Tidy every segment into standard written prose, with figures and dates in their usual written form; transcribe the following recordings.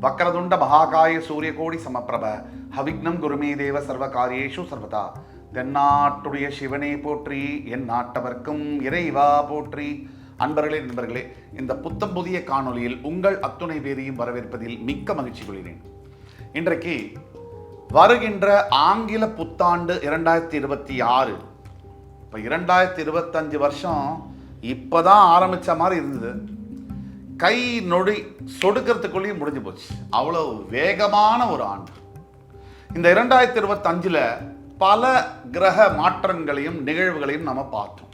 வக்கரதுண்ட மகாகாய சூரியகோடி சமப்பிரப ஹவிக்னம் குருமே தேவ சர்வகாரியேஷு சர்வதா. தென்னாட்டுடைய சிவனே போற்றி, என் நாட்டவர்க்கும் இறைவா போற்றி. அன்பர்களே, நண்பர்களே, இந்த புத்தம் புதிய காணொலியில் உங்கள் அத்துணை பேரையும் வரவேற்பதில் மிக்க மகிழ்ச்சி கொள்கிறேன். இன்றைக்கு வருகின்ற ஆங்கில புத்தாண்டு 2026. இப்போ 2025 வருஷம் இப்போதான் ஆரம்பித்த மாதிரி இருந்தது. கை நொடி சொடுக்கிறதுக்குள்ளேயும் முடிஞ்சு போச்சு. அவ்வளோ வேகமான ஒரு ஆண்டு. இந்த 2025 பல கிரக மாற்றங்களையும் நிகழ்வுகளையும் நம்ம பார்த்தோம்.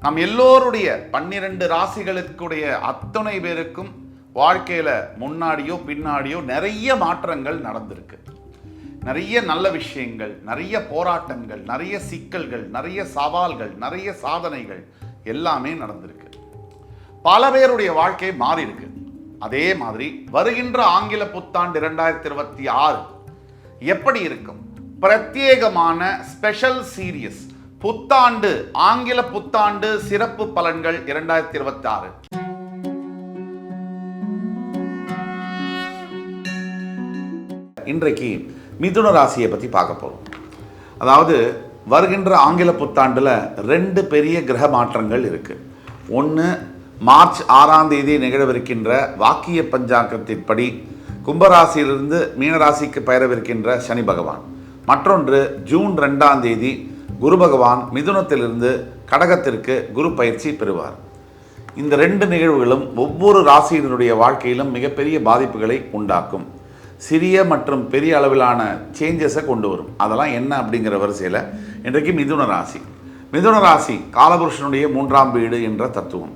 நம் எல்லோருடைய 12 ராசிகளுக்குடைய அத்தனை பேருக்கும் வாழ்க்கையில் முன்னாடியோ பின்னாடியோ நிறைய மாற்றங்கள் நடந்திருக்கு. நிறைய நல்ல விஷயங்கள், நிறைய போராட்டங்கள், நிறைய சிக்கல்கள், நிறைய சவால்கள், நிறைய சாதனைகள் எல்லாமே நடந்திருக்கு. பல பேருடைய வாழ்க்கை மாறி இருக்கு. அதே மாதிரி வருகின்ற ஆங்கில புத்தாண்டு 2026 எப்படி இருக்கும்? பிரத்யேகமான ஸ்பெஷல் சீரியஸ் புத்தாண்டு, ஆங்கில புத்தாண்டு சிறப்பு பலன்கள் 2026. இன்றைக்கு மிதுன ராசியை பற்றி பார்க்க போகிறோம். அதாவது வருகின்ற ஆங்கில புத்தாண்டில் 2 பெரிய கிரக மாற்றங்கள் இருக்குது. ஒன்று, மார்ச் 6ஆம் தேதி நிகழவிருக்கின்ற வாக்கிய பஞ்சாங்கத்தின்படி கும்பராசியிலிருந்து மீனராசிக்கு பெயரவிருக்கின்ற சனி பகவான். மற்றொன்று, ஜூன் 2ஆம் தேதி குரு பகவான் மிதுனத்திலிருந்து கடகத்திற்கு குரு பயிற்சி பெறுவார். இந்த 2 நிகழ்வுகளும் ஒவ்வொரு ராசியினருடைய வாழ்க்கையிலும் மிகப்பெரிய பாதிப்புகளை உண்டாக்கும். சிறிய மற்றும் பெரிய அளவிலான சேஞ்சஸை கொண்டு வரும். அதெல்லாம் என்ன அப்படிங்கிற வரிசையில் இன்றைக்கு மிதுன ராசி. மிதுன ராசி காலபுருஷனுடைய 3ஆம் வீடு என்ற தத்துவம்.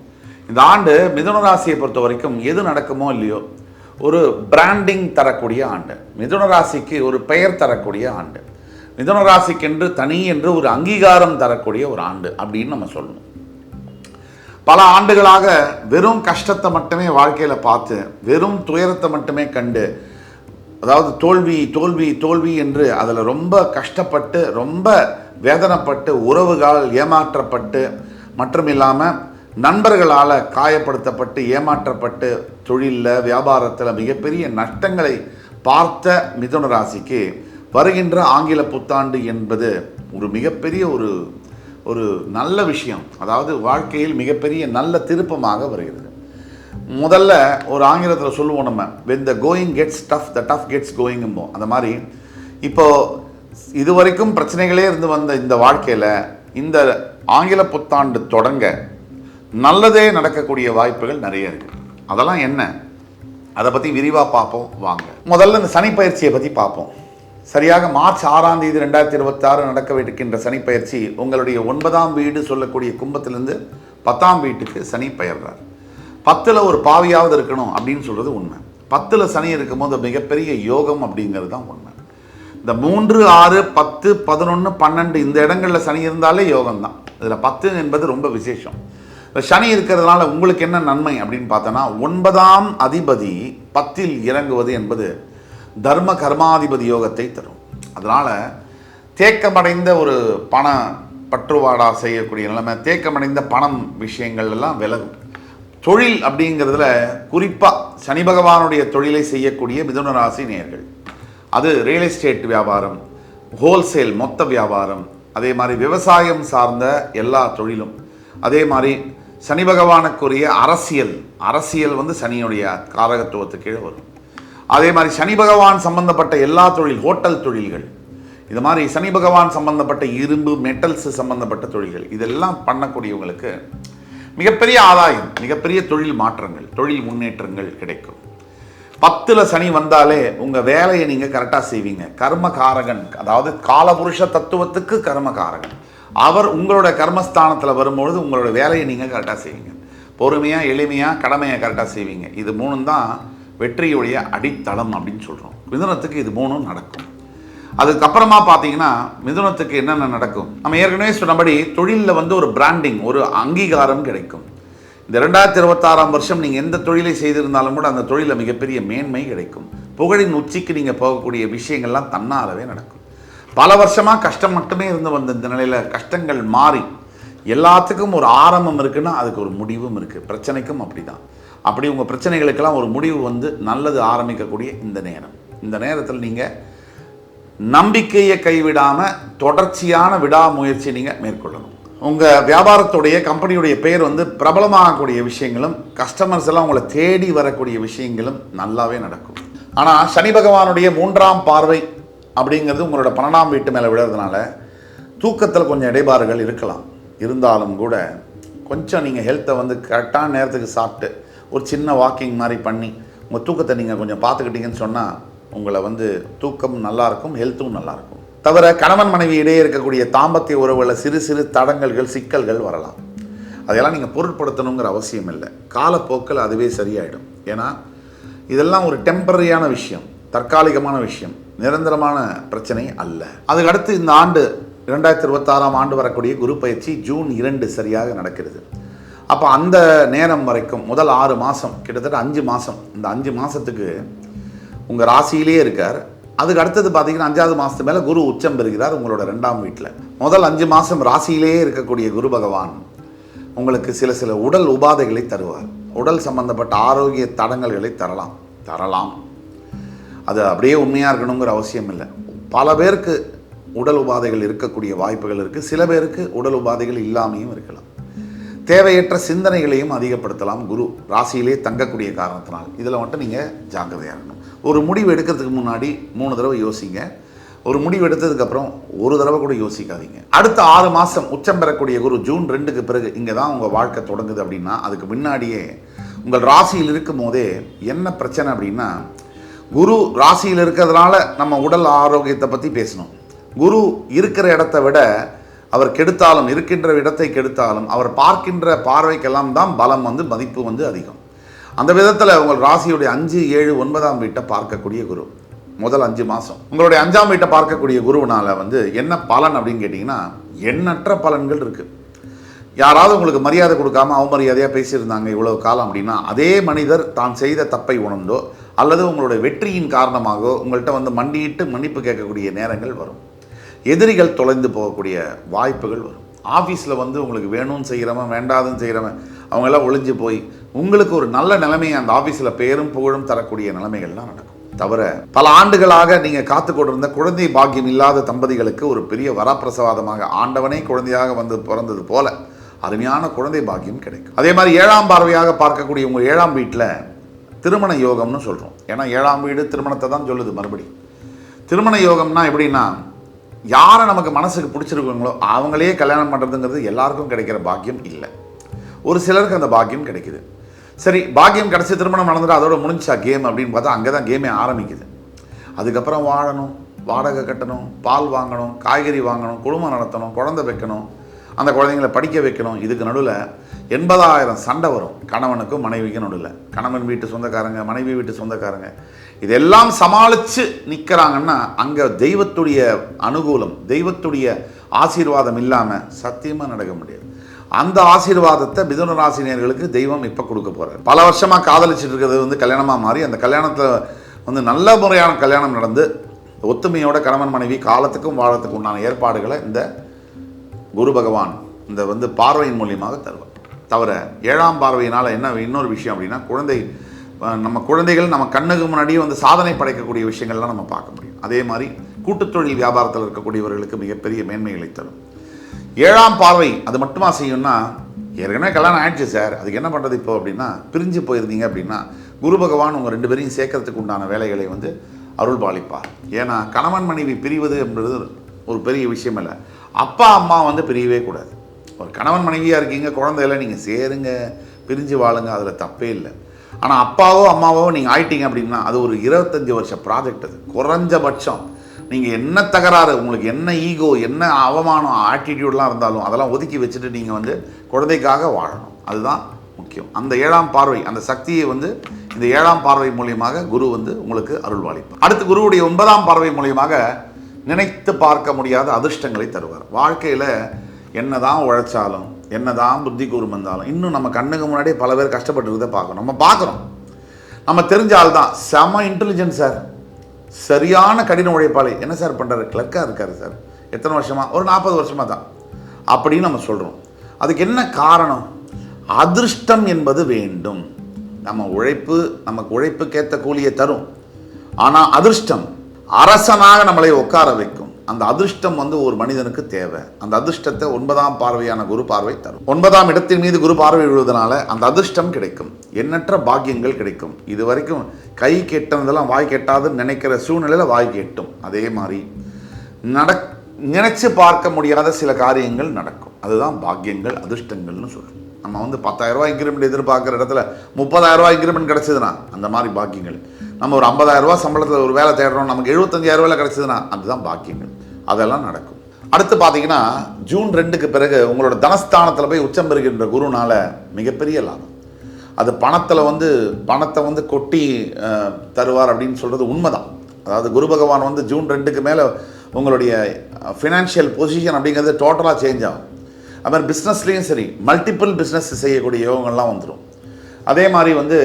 இந்த ஆண்டு மிதுன ராசியை பொறுத்த வரைக்கும் எது நடக்குமோ இல்லையோ ஒரு பிராண்டிங் தரக்கூடிய ஆண்டு. மிதுன ராசிக்கு ஒரு பெயர் தரக்கூடிய ஆண்டு. மிதுன ராசிக்கென்று தனி என்று ஒரு அங்கீகாரம் தரக்கூடிய ஒரு ஆண்டு அப்படின்னு நம்ம சொல்லணும். பல ஆண்டுகளாக வெறும் கஷ்டத்தை மட்டுமே வாழ்க்கையில் பார்த்து, வெறும் துயரத்தை மட்டுமே கண்டு, அதாவது தோல்வி தோல்வி தோல்வி என்று அதில் ரொம்ப கஷ்டப்பட்டு, ரொம்ப வேதனைப்பட்டு, உறவுகளால் ஏமாற்றப்பட்டு, மற்றும் இல்லாமல் நண்பர்களால் காயப்படுத்தப்பட்டு, ஏமாற்றப்பட்டு, தொழிலில் வியாபாரத்தில் மிகப்பெரிய நஷ்டங்களை பார்த்த மிதுன ராசிக்கு வருகின்ற ஆங்கில புத்தாண்டு என்பது ஒரு மிகப்பெரிய ஒரு நல்ல விஷயம். அதாவது வாழ்க்கையில் மிகப்பெரிய நல்ல திருப்பமாக வருகிறது. முதல்ல ஒரு ஆங்கிலத்தில் சொல்லுவோம் நம்ம, when the going gets tough, the tough gets going. அந்த மாதிரி இப்போது இதுவரைக்கும் பிரச்சனைகளே இருந்து வந்த இந்த வாழ்க்கையில் இந்த ஆங்கில புத்தாண்டு தொடங்க நல்லதே நடக்கக்கூடிய வாய்ப்புகள் நிறைய இருக்குது. அதெல்லாம் என்ன, அதை பற்றி விரிவாக பார்ப்போம் வாங்க. முதல்ல இந்த சனி பயிற்சியை பற்றி பார்ப்போம். சரியாக மார்ச் 6ஆம் தேதி 2026 நடக்கவிருக்கின்ற சனி பயிற்சி உங்களுடைய 9ஆம் வீடு சொல்லக்கூடிய கும்பத்திலிருந்து 10ஆம் வீட்டுக்கு சனி பெயர்றார். 10ல் ஒரு பாவியாவது இருக்கணும் அப்படின்னு சொல்கிறது உண்மை. 10ல் சனி இருக்கும்போது மிகப்பெரிய யோகம் அப்படிங்கிறது தான் உண்மை. இந்த 3, 6, 10, 11, 12 இந்த இடங்களில் சனி இருந்தாலே யோகம் தான். இதில் 10 என்பது ரொம்ப விசேஷம். இந்த சனி இருக்கிறதுனால உங்களுக்கு என்ன நன்மை அப்படின்னு பார்த்தோன்னா, 9ஆம் அதிபதி 10ல் இறங்குவது என்பது தர்ம கர்மாதிபதி யோகத்தை தரும். அதனால் தேக்கமடைந்த ஒரு பண பற்றுவாடா செய்யக்கூடிய நிலைமை, தேக்கமடைந்த பணம் விஷயங்கள் எல்லாம் விலகும். தொழில் அப்படிங்கிறதுல குறிப்பாக சனி பகவானுடைய தொழிலை செய்யக்கூடிய மிதுன ராசி நேயர்கள், அது ரியல் எஸ்டேட் வியாபாரம், ஹோல்சேல் மொத்த வியாபாரம், அதே மாதிரி விவசாயம் சார்ந்த எல்லா தொழிலும், அதே மாதிரி சனி பகவானுக்குரிய அரசியல் வந்து சனியுடைய காரகத்துவத்துக்கு கீழே வரும். அதே மாதிரி சனி பகவான் சம்பந்தப்பட்ட எல்லா தொழில், ஹோட்டல் தொழில்கள், இது மாதிரி சனி பகவான் சம்பந்தப்பட்ட இரும்பு மெட்டல்ஸ் சம்பந்தப்பட்ட தொழில்கள், இதெல்லாம் பண்ணக்கூடியவங்களுக்கு மிகப்பெரிய ஆதாயம், மிகப்பெரிய தொழில் மாற்றங்கள், தொழில் முன்னேற்றங்கள் கிடைக்கும். 10ல் சனி வந்தாலே உங்கள் வேலையை நீங்கள் கரெக்டாக செய்வீங்க. கர்மகாரகன், அதாவது காலபுருஷ தத்துவத்துக்கு கர்மகாரகன் அவர் உங்களோட கர்மஸ்தானத்தில் வரும்பொழுது உங்களோட வேலையை நீங்கள் கரெக்டாக செய்வீங்க. பொறுமையாக, எளிமையாக, கடமையை கரெக்டாக செய்வீங்க. இது 3 தான் வெற்றியுடைய அடித்தளம் அப்படின்னு சொல்கிறோம். மிதுனத்துக்கு இது 3 நடக்கும். அதுக்கப்புறமா பார்த்தீங்கன்னா மிதுனத்துக்கு என்னென்ன நடக்கும்? நம்ம ஏற்கனவே சொன்னபடி தொழிலில் வந்து ஒரு பிராண்டிங், ஒரு அங்கீகாரம் கிடைக்கும். இந்த 2026ஆம் வருஷம் நீங்கள் எந்த தொழிலை செய்திருந்தாலும் கூட அந்த தொழிலில் மிகப்பெரிய மேன்மை கிடைக்கும். புகழின் உச்சிக்கு நீங்கள் போகக்கூடிய விஷயங்கள்லாம் தன்னாலவே நடக்கும். பல வருஷமாக கஷ்டம் மட்டுமே இருந்து வந்த இந்த நிலையில் கஷ்டங்கள் மாறி எல்லாத்துக்கும் ஒரு ஆரம்பம் இருக்குன்னா அதுக்கு ஒரு முடிவும் இருக்குது. பிரச்சனைக்கும் அப்படி தான். அப்படி உங்கள் பிரச்சனைகளுக்கெல்லாம் ஒரு முடிவு வந்து நல்லது ஆரம்பிக்கக்கூடிய இந்த நேரம். இந்த நேரத்தில் நீங்கள் நம்பிக்கையை கைவிடாமல் தொடர்ச்சியான விடாமுயற்சி நீங்கள் மேற்கொள்ளணும். உங்கள் வியாபாரத்துடைய கம்பெனியுடைய பெயர் வந்து பிரபலமாகக்கூடிய விஷயங்களும் கஸ்டமர்ஸ் எல்லாம் உங்களை தேடி வரக்கூடிய விஷயங்களும் நல்லாவே நடக்கும். ஆனால் சனி பகவானுடைய 3ஆம் பார்வை அப்படிங்கிறது உங்களோட 12ஆம் வீட்டு மேலே விழுறதுனால தூக்கத்தில் கொஞ்சம் இடைபாடுகள் இருக்கலாம். இருந்தாலும் கூட கொஞ்சம் நீங்கள் ஹெல்த்தை வந்து கரெக்டான நேரத்துக்கு சாப்பிட்டு ஒரு சின்ன வாக்கிங் மாதிரி பண்ணி உங்கள் தூக்கத்தை நீங்கள் கொஞ்சம் பார்த்துக்கிட்டீங்கன்னு சொன்னால் உங்களை வந்து தூக்கம் நல்லாயிருக்கும், ஹெல்த்தும் நல்லாயிருக்கும். தவிர கணவன் மனைவி இடையே இருக்கக்கூடிய தாம்பத்திய உறவுகளில் சிறு சிறு தடங்கல்கள் சிக்கல்கள் வரலாம். அதையெல்லாம் நீங்கள் பொருட்படுத்தணுங்கிற அவசியம் இல்லை. காலப்போக்கில் அதுவே சரியாயிடும். ஏன்னா இதெல்லாம் ஒரு டெம்பரரியான விஷயம், தற்காலிகமான விஷயம், நிரந்தரமான பிரச்சனை அல்ல. அதுக்கடுத்து இந்த ஆண்டு 2026ஆம் ஆண்டு வரக்கூடிய குரு பயிற்சி ஜூன் 2 சரியாக நடக்கிறது. அப்போ அந்த நேரம் வரைக்கும் முதல் 6 மாதம் கிட்டத்தட்ட 5 மாதம், இந்த 5 மாதத்துக்கு உங்கள் ராசியிலே இருக்கார். அதுக்கு அடுத்தது பார்த்தீங்கன்னா 5வது மாதத்து மேலே குரு உச்சம் பெறுகிறார் உங்களோட 2ஆம் வீட்டில். முதல் 5 மாதம் ராசியிலேயே இருக்கக்கூடிய குரு பகவான் உங்களுக்கு சில உடல் உபாதைகளை தருவார். உடல் சம்பந்தப்பட்ட ஆரோக்கிய தடங்கல்களை தரலாம். அது அப்படியே உண்மையாக இருக்கணுங்கிற அவசியம் இல்லை. பல பேருக்கு உடல் உபாதைகள் இருக்கக்கூடிய வாய்ப்புகள் இருக்குது. சில பேருக்கு உடல் உபாதைகள் இல்லாமையும் இருக்கலாம். தேவையற்ற சிந்தனைகளையும் அதிகப்படுத்தலாம் குரு ராசியிலே தங்கக்கூடிய காரணத்தினால். இதில் மட்டும் நீங்கள் ஜாக்கிரதையாக இருக்கணும். ஒரு முடிவு எடுக்கிறதுக்கு முன்னாடி 3 தடவை யோசிங்க. ஒரு முடிவு எடுத்ததுக்கப்புறம் ஒரு தடவை கூட யோசிக்காதீங்க. அடுத்த 6 மாதம் உச்சம் பெறக்கூடிய குரு ஜூன் 2க்கு பிறகு இங்கே தான் உங்கள் வாழ்க்கை தொடங்குது. அப்படின்னா அதுக்கு முன்னாடியே உங்கள் ராசியில் இருக்கும் போதே என்ன பிரச்சனை அப்படின்னா, குரு ராசியில் இருக்கிறதுனால நம்ம உடல் ஆரோக்கியத்தை பற்றி பேசணும். குரு இருக்கிற இடத்தை விட அவர் கெடுத்தாலும், இருக்கின்ற இடத்தை கெடுத்தாலும், அவர் பார்க்கின்ற பார்வைக்கெல்லாம் தான் பலம் வந்து மதிப்பு வந்து அதிகம். அந்த விதத்தில் உங்கள் ராசியுடைய 5, 7, 9ஆம் வீட்டை பார்க்கக்கூடிய குரு முதல் 5 மாதம் உங்களுடைய 5ஆம் வீட்டை பார்க்கக்கூடிய குருவினால் வந்து என்ன பலன் அப்படின்னு கேட்டிங்கன்னா, எண்ணற்ற பலன்கள் இருக்குது. யாராவது உங்களுக்கு மரியாதை கொடுக்காம அவமரியாதையாக பேசியிருந்தாங்க இவ்வளவு காலம் அப்படின்னா, அதே மனிதர் தான் செய்த தப்பை உணர்ந்தோ அல்லது உங்களுடைய வெற்றியின் காரணமாக உங்கள்கிட்ட வந்து மண்டியிட்டு மன்னிப்பு கேட்கக்கூடிய நேரங்கள் வரும். எதிரிகள் தொலைந்து போகக்கூடிய வாய்ப்புகள் வரும். ஆஃபீஸில் வந்து உங்களுக்கு வேணும்னு செய்கிறவன் வேண்டாதுன்னு செய்கிறவன் அவங்கெல்லாம் ஒளிஞ்சு போய் உங்களுக்கு ஒரு நல்ல நிலைமையை அந்த ஆஃபீஸில் பேரும் புகழும் தரக்கூடிய நிலைமைகள்லாம் நடக்கும். தவிர பல ஆண்டுகளாக நீங்கள் காத்து கொண்டிருந்த குழந்தை பாக்கியம் இல்லாத தம்பதிகளுக்கு ஒரு பெரிய வரப்பிரசாதமாக ஆண்டவனே குழந்தையாக வந்து பிறந்தது போல அருமையான குழந்தை பாக்கியம் கிடைக்கும். அதே மாதிரி 7ஆம் பார்வையாக பார்க்கக்கூடிய உங்கள் 7ஆம் வீட்டில் திருமண யோகம்னு சொல்கிறோம். ஏன்னா 7ஆம் வீடு திருமணத்தை தான் சொல்லுது. மறுபடியும் திருமண யோகம்னா எப்படின்னா, யாரை நமக்கு மனசுக்கு பிடிச்சிருக்கீங்களோ அவங்களே கல்யாணம் பண்ணுறதுங்கிறது எல்லாருக்கும் கிடைக்கிற பாக்கியம் இல்லை. ஒரு சிலருக்கு அந்த பாக்கியம் கிடைக்குது. சரி, பாக்கியம் கிடச்சி திருமணம் நடந்துட்டு அதோட முடிஞ்சா கேம் அப்படின்னு பார்த்தா அங்கே தான் கேமே ஆரம்பிக்குது. அதுக்கப்புறம் வாழணும், வாடகை கட்டணும், பால் வாங்கணும், காய்கறி வாங்கணும், குடும்பம் நடத்தணும், குழந்தை வைக்கணும், அந்த குழந்தைங்களை படிக்க வைக்கணும். இதுக்கு நடுவில் 80,000 சண்டை வரும். கணவனுக்கும் மனைவிக்கும் நடுவில், கணவன் வீட்டு சொந்தக்காரங்க, மனைவி வீட்டு சொந்தக்காரங்க, இதெல்லாம் சமாளித்து நிற்கிறாங்கன்னா அங்கே தெய்வத்துடைய அனுகூலம், தெய்வத்துடைய ஆசீர்வாதம் இல்லாமல் சத்தியமாக நடக்க முடியாது. அந்த ஆசீர்வாதத்தை மிதுன ராசினியர்களுக்கு தெய்வம் இப்போ கொடுக்க போகிறார். பல வருஷமாக காதலிச்சுட்டு இருக்கிறது வந்து கல்யாணமாக மாறி அந்த கல்யாணத்தில் வந்து நல்ல முறையான கல்யாணம் நடந்து ஒத்துமையோட கணவன் மனைவி காலத்துக்கும் வாழத்துக்கும் உண்டான ஏற்பாடுகளை இந்த குரு பகவான் இந்த வந்து பார்வையின் மூலியமாக தருவார். தவிர 7ஆம் பார்வையினால் என்ன இன்னொரு விஷயம் அப்படின்னா, நம்ம குழந்தைகள் நம்ம கண்ணுக்கு முன்னாடியே வந்து சாதனை படைக்கக்கூடிய விஷயங்கள்லாம் நம்ம பார்க்க முடியும். அதே மாதிரி கூட்டுத்தொழில் வியாபாரத்தில் இருக்கக்கூடியவர்களுக்கு மிகப்பெரிய மேன்மைகளை தரும். 7ஆம் பார்வை அது மட்டுமா செய்யும்னா, ஏற்கனவே கல்யாணம் ஆயிடுச்சு சார், அதுக்கு என்ன பண்ணுறது இப்போ அப்படின்னா, பிரிஞ்சு போயிருந்தீங்க அப்படின்னா குரு பகவான் உங்கள் 2 பேரையும் சேர்க்கறதுக்கு உண்டான வேலைகளை வந்து அருள் பாலிப்பார். ஏன்னா கணவன் மனைவி பிரிவது என்பது ஒரு பெரிய விஷயம் இல்லை. அப்பா அம்மா வந்து பிரியவே கூடாது. ஒரு கணவன் மனைவியாக இருக்கீங்க, குழந்தைகளை நீங்கள் சேருங்க, பிரிஞ்சு வாழுங்க, அதில் தப்பே இல்லை. ஆனால் அப்பாவோ அம்மாவோ நீங்கள் ஆயிட்டீங்க அப்படின்னா அது ஒரு 25 வருஷ ப்ராஜெக்ட். அது குறைஞ்சபட்சம் நீங்கள் என்ன தகராறு, உங்களுக்கு என்ன ஈகோ, என்ன அவமானம், ஆட்டிடியூட்லாம் இருந்தாலும் அதெல்லாம் ஒதுக்கி வச்சுட்டு நீங்கள் வந்து குழந்தைக்காக வாழணும். அதுதான் முக்கியம். அந்த 7ஆம் பார்வை, அந்த சக்தியை வந்து இந்த 7ஆம் பார்வை மூலியமாக குரு வந்து உங்களுக்கு அருள்வாளிப்பார். அடுத்து குருவுடைய 9ஆம் பார்வை மூலியமாக நினைத்து பார்க்க முடியாத அதிர்ஷ்டங்களை தருவார். வாழ்க்கையில் என்னதான் உழைச்சாலும், என்னதான் புத்தி கூர்மை இருந்தாலும், இன்னும் நம்ம கண்ணுக்கு முன்னாடியே பல பேர் கஷ்டப்பட்டுருக்கதை பார்க்கணும். நம்ம பார்க்குறோம், நம்ம தெரிஞ்ச ஆள் தான், செம இன்டெலிஜென்ட் சார், சரியான கடின உழைப்பாளி, என்ன சார் பண்ணுறாரு, கிளர்க்காக இருக்காரு சார், எத்தனை வருஷமாக, ஒரு 40 வருஷமாக தான் அப்படின்னு நம்ம சொல்கிறோம். அதுக்கு என்ன காரணம்? அதிர்ஷ்டம் என்பது வேண்டும். நமக்கு உழைப்புக்கேற்ற கூலியை தரும். ஆனால் அதிர்ஷ்டம் அரசனாக நம்மளை உட்கார வைக்கும். அந்த அதிர்ஷ்டம் வந்து ஒரு மனிதனுக்கு தேவை. அந்த அதிர்ஷ்டத்தை 9ஆம் பார்வையான குரு பார்வை தரும். 9ஆம் இடத்தின் மீது குரு பார்வை விழுவதனால அந்த அதிர்ஷ்டம் கிடைக்கும். எண்ணற்ற பாக்கியங்கள் கிடைக்கும். இது வரைக்கும் கை கெட்டதெல்லாம் வாய் கெட்டாதுன்னு நினைக்கிற சூழ்நிலையில் வாய் கெட்டும். அதே மாதிரி நினைச்சு பார்க்க முடியாத சில காரியங்கள் நடக்கும். அதுதான் பாக்கியங்கள், அதிர்ஷ்டங்கள்னு சொல்லுவோம். நம்ம வந்து 10,000 ரூபாய் இன்க்ரிமெண்ட் எதிர்பார்க்குற இடத்துல 30,000 ரூபாய் இன்க்ரிமெண்ட் கிடச்சிதுன்னா அந்த மாதிரி பாக்கியங்கள். நம்ம ஒரு 50,000 ரூபாய் சம்பளத்தில் ஒரு வேலை தேடுறோம், நமக்கு 75,000 ரூபாயில் கிடச்சிதுன்னா அதுதான் பாக்கியங்கள். அதெல்லாம் நடக்கும். அடுத்து பார்த்தீங்கன்னா ஜூன் 2க்கு பிறகு உங்களோட தனஸ்தானத்தில் போய் உச்சம் பெறுகின்ற குருனால மிகப்பெரிய லாபம். அது பணத்தை வந்து கொட்டி தருவார் அப்படின்னு சொல்கிறது உண்மைதான். அதாவது குரு பகவான் வந்து ஜூன் 2க்கு மேலே உங்களுடைய ஃபினான்ஷியல் பொசிஷன் அப்படிங்கிறது டோட்டலாக சேஞ்ச் ஆகும். அது மாதிரி பிஸ்னஸ்லேயும் சரி, மல்டிபிள் பிஸ்னஸ் செய்யக்கூடிய யோகங்கள்லாம் வந்துடும். அதே மாதிரி வந்து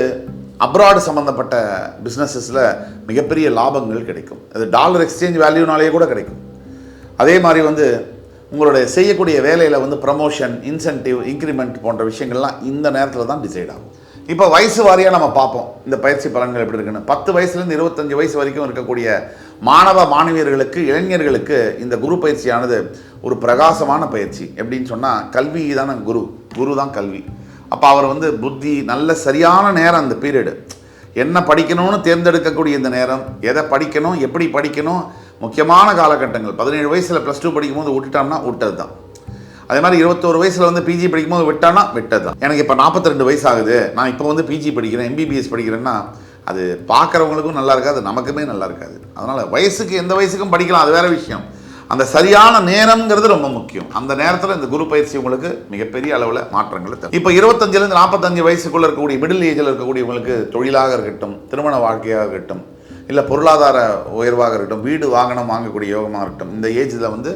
அப்ராடு சம்மந்தப்பட்ட பிஸ்னஸஸில் மிகப்பெரிய லாபங்கள் கிடைக்கும். அது டாலர் எக்ஸ்சேஞ்ச் வேல்யூனாலேயே கூட கிடைக்கும். அதே மாதிரி வந்து உங்களுடைய செய்யக்கூடிய வேலையில் வந்து ப்ரமோஷன், இன்சென்டிவ், இன்க்ரிமெண்ட் போன்ற விஷயங்கள்லாம் இந்த நேரத்தில் தான் டிசைட் ஆகும். இப்போ வயசு வாரியாக நம்ம பார்ப்போம் இந்த பயிற்சி பலன்கள் எப்படி இருக்குன்னு. 10 வயசுலேருந்து 25 வயசு வரைக்கும் இருக்கக்கூடிய மாணவ மாணவியர்களுக்கு, இளைஞர்களுக்கு இந்த குரு பயிற்சியானது ஒரு பிரகாசமான பயிற்சி. எப்படின்னு சொன்னால் கல்வி தானே குரு தான் கல்வி. அப்போ அவர் வந்து புத்தி நல்ல சரியான நேரம். அந்த பீரியடு என்ன படிக்கணும்னு தேர்ந்தெடுக்கக்கூடிய இந்த நேரம், எதை படிக்கணும், எப்படி படிக்கணும், முக்கியமான காலகட்டங்கள். 17 வயசில் +2 படிக்கும்போது விட்டுட்டோம்னா விட்டது தான். அதே மாதிரி 21 வயசில் வந்து பிஜி படிக்கும்போது விட்டது தான். எனக்கு இப்போ 42 வயசு ஆகுது, நான் இப்போ வந்து பிஜி படிக்கிறேன், எம்பிபிஎஸ் படிக்கிறேன்னா அது பார்க்குறவங்களுக்கும் நல்லா இருக்காது, நமக்குமே நல்லா இருக்காது. அதனால் வயசுக்கு எந்த வயசுக்கும் படிக்கலாம், அது வேறு விஷயம். அந்த சரியான நேரம்ங்கிறது ரொம்ப முக்கியம். அந்த நேரத்தில் இந்த குரு பயிற்சி உங்களுக்கு மிகப்பெரிய அளவில் மாற்றங்களை தரும். இப்போ 25லேருந்து 45 வயசுக்குள்ளே இருக்கக்கூடிய மிடில் ஏஜில் இருக்கக்கூடியவங்களுக்கு தொழிலாக இருக்கட்டும், திருமண வாழ்க்கையாக இருக்கட்டும், இல்லை பொருளாதார உயர்வாக இருக்கட்டும், வீடு வாகனம் வாங்கக்கூடிய யோகமாக இருக்கட்டும், இந்த ஏஜில் வந்து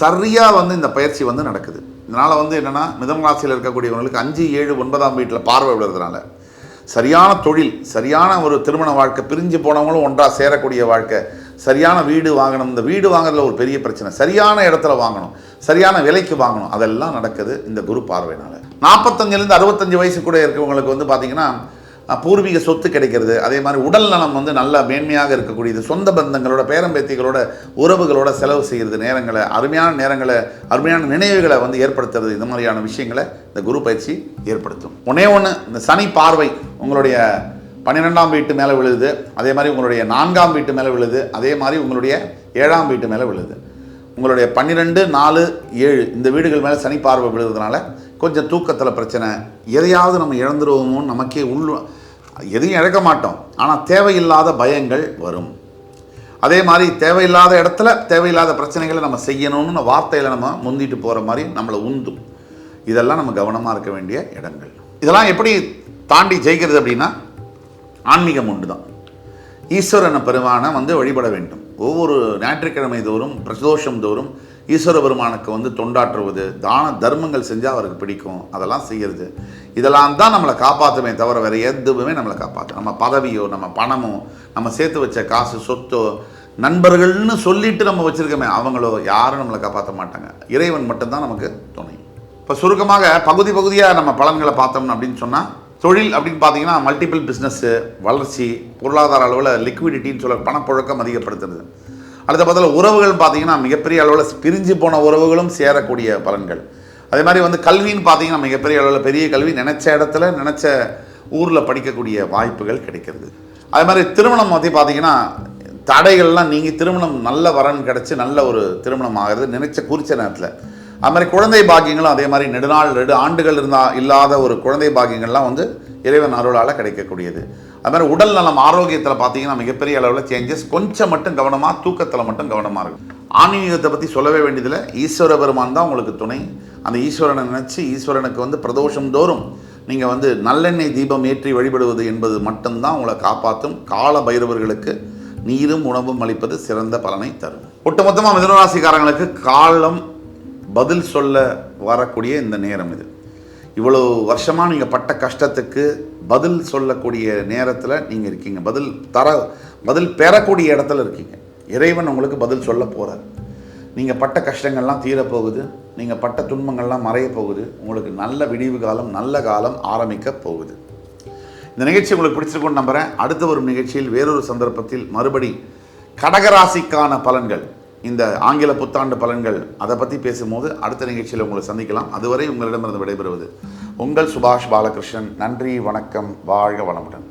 சரியாக வந்து இந்த பயிற்சி வந்து நடக்குது. இதனால் வந்து என்னென்னா மிதன ராசியில் இருக்கக்கூடியவங்களுக்கு 5, 7, 9ஆம் வீட்டில் பார்வை விடுறதுனால சரியான தொழில், சரியான ஒரு திருமண வாழ்க்கை, பிரிஞ்சு போனவங்களும் ஒன்றாக சேரக்கூடிய வாழ்க்கை, சரியான வீடு வாங்கணும். இந்த வீடு வாங்குறதுல ஒரு பெரிய பிரச்சனை, சரியான இடத்துல வாங்கணும், சரியான விலைக்கு வாங்கணும், அதெல்லாம் நடக்குது இந்த குரு பார்வையினால. 45லேருந்து 65 வயசு கூட இருக்கவங்களுக்கு வந்து பார்த்திங்கன்னா பூர்வீக சொத்து கிடைக்கிறது. அதே மாதிரி உடல் நலம் வந்து நல்ல மேன்மையாக இருக்கக்கூடியது. சொந்த பந்தங்களோட, பேரம்பேத்திகளோட, உறவுகளோட செலவு செய்கிறது நேரங்களை, அருமையான நினைவுகளை வந்து ஏற்படுத்துறது. இந்த மாதிரியான விஷயங்களை இந்த குரு பயிற்சி ஏற்படுத்தும். ஒன்று இந்த சனி பார்வை உங்களுடைய 12ஆம் வீட்டு மேலே விழுது, அதே மாதிரி உங்களுடைய 4ஆம் வீட்டு மேலே விழுது, அதே மாதிரி உங்களுடைய 7ஆம் வீட்டு மேலே விழுது. உங்களுடைய 12, 4, 7 இந்த வீடுகள் மேலே சனி பார்வை விழுறதுனால கொஞ்சம் தூக்கத்தில் பிரச்சனை, எதையாவது நம்ம இழந்துருவோமோன்னு நமக்கே எதையும் இழக்க மாட்டோம், ஆனால் தேவையில்லாத பயங்கள் வரும். அதே மாதிரி தேவையில்லாத இடத்துல தேவையில்லாத பிரச்சனைகளை நம்ம செய்யணும்னு வார்த்தையில் நம்ம முந்திட்டு போகிற மாதிரி நம்மளை உந்தும். இதெல்லாம் நம்ம கவனமாக இருக்க வேண்டிய இடங்கள். இதெல்லாம் எப்படி தாண்டி ஜெயிக்கிறது அப்படின்னா ஆன்மீகம் உண்டு தான். ஈஸ்வரனை பெருமானை வந்து வழிபட வேண்டும். ஒவ்வொரு ஞாயிற்றுக்கிழமை தோறும், பிரதோஷம் தோறும் ஈஸ்வர பெருமானுக்கு வந்து தொண்டாற்றுவது, தான தர்மங்கள் செஞ்சால் அவருக்கு பிடிக்கும், அதெல்லாம் செய்கிறது. இதெல்லாம் தான் நம்மளை காப்பாற்றுமே தவிர வேறு எதுவுமே நம்மளை காப்பாற்றும். நம்ம பதவியோ, நம்ம பணமோ, நம்ம சேர்த்து வச்ச காசு, சொத்தோ, நண்பர்கள்னு சொல்லிட்டு நம்ம வச்சுருக்கோமே அவங்களோ யாரும் நம்மளை காப்பாற்ற மாட்டாங்க. இறைவன் மட்டும்தான் நமக்கு துணை. இப்போ சுருக்கமாக பகுதியாக நம்ம பலன்களை பார்த்தோம்னு அப்படின்னு சொன்னால், தொழில் அப்படின்னு பார்த்தீங்கன்னா மல்டிபிள் பிஸ்னஸ்ஸு, வளர்ச்சி, பொருளாதார அளவில் லிக்விடிட்டின்னு சொல்ல பணப்புழக்கம் அதிகப்படுத்துறது. அடுத்த பக்கத்தில் உறவுகள் பார்த்தீங்கன்னா மிகப்பெரிய அளவில் பிரிஞ்சு போன உறவுகளும் சேரக்கூடிய பலன்கள். அதே மாதிரி வந்து கல்வின்னு பார்த்தீங்கன்னா மிகப்பெரிய அளவில் பெரிய கல்வி, நினச்ச இடத்துல நினச்ச ஊரில் படிக்கக்கூடிய வாய்ப்புகள் கிடைக்கிறது. அதே மாதிரி திருமணம் பற்றி பார்த்தீங்கன்னா தடைகள்லாம் நீங்கி திருமணம் நல்ல வரன் கிடச்சி நல்ல ஒரு திருமணம் ஆகிறது குறித்த நேரத்தில். அது மாதிரி குழந்தை பாக்கியங்களும் அதே மாதிரி 2 ஆண்டுகள் இல்லாத ஒரு குழந்தை பாக்கியங்கள்லாம் வந்து இறைவன் அருளால் கிடைக்கக்கூடியது. அது மாதிரி உடல் நலம், ஆரோக்கியத்தில் பார்த்தீங்கன்னா மிகப்பெரிய அளவில் சேஞ்சஸ். கொஞ்சம் மட்டும் கவனமாக, தூக்கத்தில் மட்டும் கவனமாக இருக்கும். ஆன்மீகத்தை பற்றி சொல்லவே வேண்டியதில்லை. ஈஸ்வர பெருமான் தான் உங்களுக்கு துணை. அந்த ஈஸ்வரனை நினச்சி ஈஸ்வரனுக்கு வந்து பிரதோஷம் தோறும் நீங்கள் வந்து நல்லெண்ணெய் தீபம் ஏற்றி வழிபடுவது என்பது மட்டும்தான் உங்களை காப்பாற்றும். கால பைரவர்களுக்கு நீரும் உணவும் அளிப்பது சிறந்த பலனை தரும். ஒட்டுமொத்தமாக மிதுனராசிக்காரங்களுக்கு காலம் பதில் சொல்ல வரக்கூடிய இந்த நேரம் இது. இவ்வளோ வருஷமாக நீங்கள் பட்ட கஷ்டத்துக்கு பதில் சொல்லக்கூடிய நேரத்தில் நீங்கள் இருக்கீங்க. பதில் பெறக்கூடிய இடத்துல இருக்கீங்க. இறைவன் உங்களுக்கு பதில் சொல்ல போகிறார். நீங்கள் பட்ட கஷ்டங்கள்லாம் தீரப்போகுது, நீங்கள் பட்ட துன்பங்கள்லாம் மறைய போகுது. உங்களுக்கு நல்ல விடிவு காலம், நல்ல காலம் ஆரம்பிக்க போகுது. இந்த நிகழ்ச்சி உங்களுக்கு பிடிச்சிருக்கும்னு நம்புகிறேன். அடுத்த ஒரு நிகழ்ச்சியில் வேறொரு சந்தர்ப்பத்தில் மறுபடி கடகராசிக்கான பலன்கள், இந்த ஆங்கில புத்தாண்டு பலன்கள், அதை பற்றி பேசும்போது அடுத்த நிகழ்ச்சியில் உங்களை சந்திக்கலாம். அதுவரை உங்களிடமிருந்து விடைபெறுவது உங்கள் சுபாஷ் பாலகிருஷ்ணன். நன்றி, வணக்கம், வாழ்க வளமுடன்.